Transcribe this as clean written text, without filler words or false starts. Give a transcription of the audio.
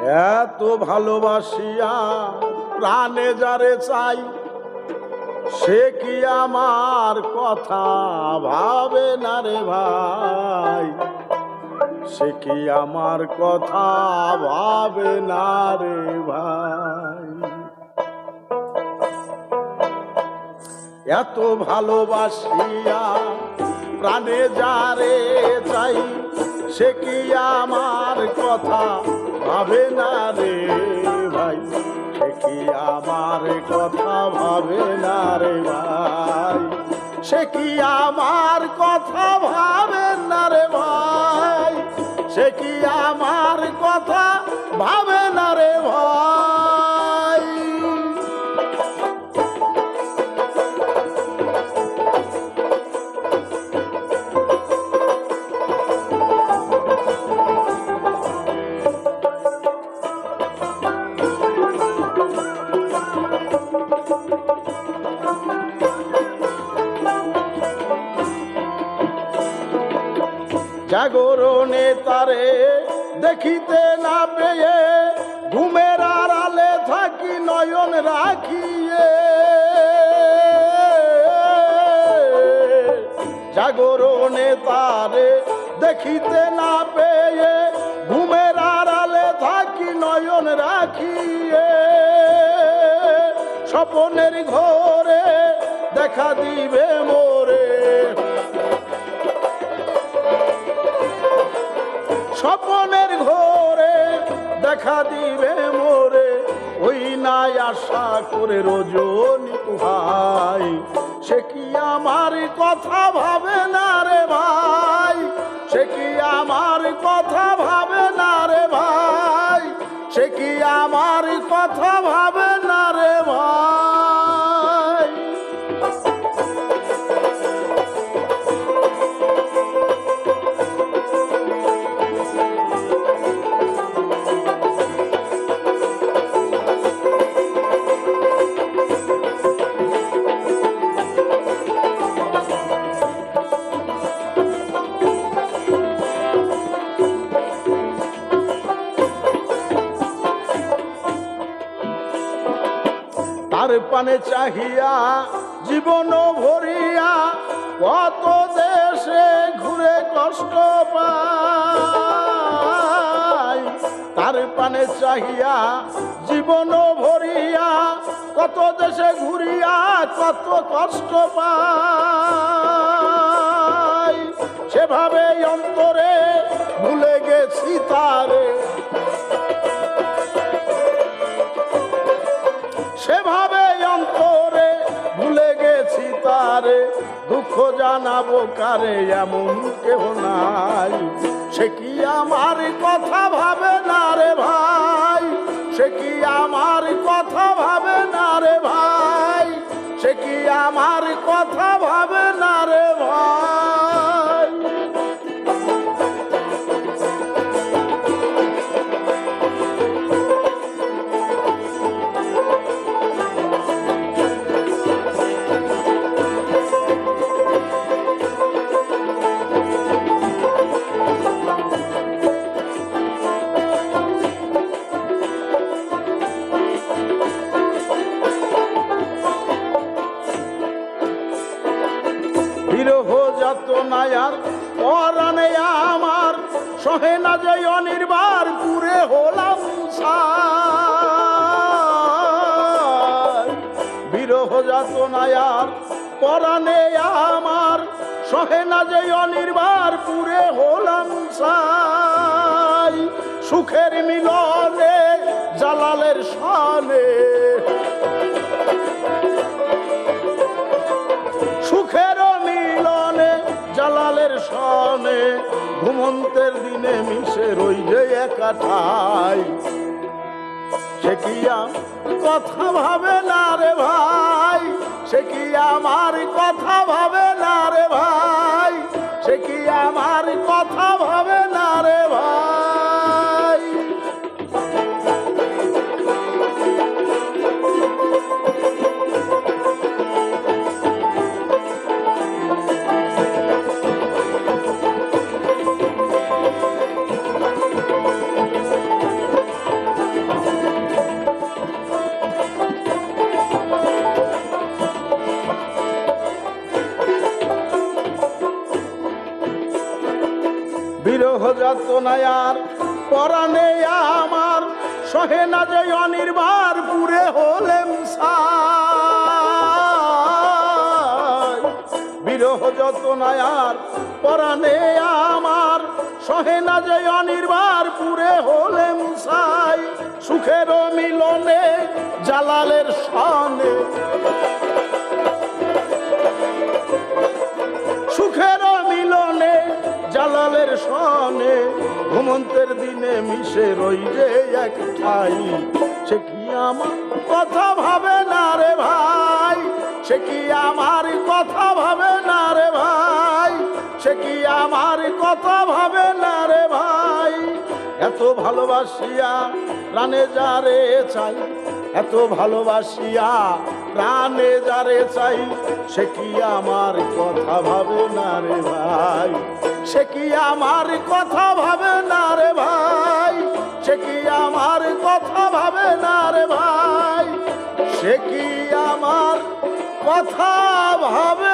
এত ভালোবাসিয়া প্রাণে যারে চাই, সে কি আমার কথা ভাবে না রে ভাই, সে কি আমার কথা ভাবে না রে ভাই। এত ভালোবাসিয়া প্রাণে যারে চাই, সে কি আমার কথা ভাবে না রে ভাই, সে কি আমার কথা ভাবে না রে ভাই, সে কি আমার কথা ভাবে না রে ভাই, সে কি আমার কথা ভাবে না রে ভাই। জাগরণে তারে দেখিতে না পেয়ে, ঘুমের আড়ালে থাকি নয়ন রাখিয়ে। জাগরণে তারে দেখিতে না পেয়ে, ঘুমের আড়ালে থাকি নয়ন রাখিয়ে। স্বপ্নের ঘরে দেখা দিবে মোরে, স্বপ্নের ঘরে দেখা দিবে মোরে, ওই নাই আশা করে রজনী ভাই, সে কি আমার কথা ভাবে না রে ভাই, সে কি আমার কথা ভাবে না রে ভাই, সে কি আমার কথা ভাবে না রে ভাই। তার পানে চাহিয়া জীবন ভরিয়া, কত দেশে ঘুরে কষ্ট পাই। তার পানে চাহিয়া জীবন ভরিয়া, কত দেশে ঘুরিয়া কত কষ্ট পাই। সেভাবে অন্তরে ভুলে গেছি তারে, সেভাবে অন্তরে ভুলে গেছি তারে, দুঃখ জানাবো কারে এমন কেহ নাই, সে কি আমার কথা ভাবে না রে ভাই, সে কি আমার কথা ভাবে না রে ভাই, সে কি আমার কথা ভাবে না রে ভাই। বিরহ যাতনায়ার পরাণে আমার, সহে না যে অনির্বার পুরে হলাম ছাই। বিরহ যাতনায়ার পরাণে আমার, সহে না যে অনির্বার পুরে হলাম ছাই। সুখের মিলনে জালালের শানে, সুখের মিলনে জালালের শানে, ঘুমন্তের দিনে মিশে রই যে একা ঠাই, সে কি কথা ভাবে না রে ভাই, সে কি আমার কথা ভাবে না রে ভাই, সে কি আমার কথা ভাবে না রে ভাই। যতনায় আর পরাণে আমার সহে না যে অনির্বার পুরে হলেম সাই। বিরহ যতনায় আর পরাণে আমার সহে না যে অনির্বার পুরে হলেম সাই। সুখের মিলনে জালালের সনে, সুখের মিলনে জালালের সনে ঘুমন্তের দিনে মিশে রই যে এক ঠাই। সে কি আমার কথা ভাবে না রে ভাই, সে কি আমার কথা ভাবে না রে ভাই, সে কি আমার কথা ভাবে না রে ভাই। এত ভালোবাসিয়া প্রাণে যারে চাই, এত ভালোবাসিয়া প্রাণে যারে চাই, সে কি আমার কথা ভাবে না রে ভাই, সে কি আমার কথা ভাবে না রে ভাই, সে কি আমার কথা ভাবে না রে ভাই, সে কি আমার কথা ভাবে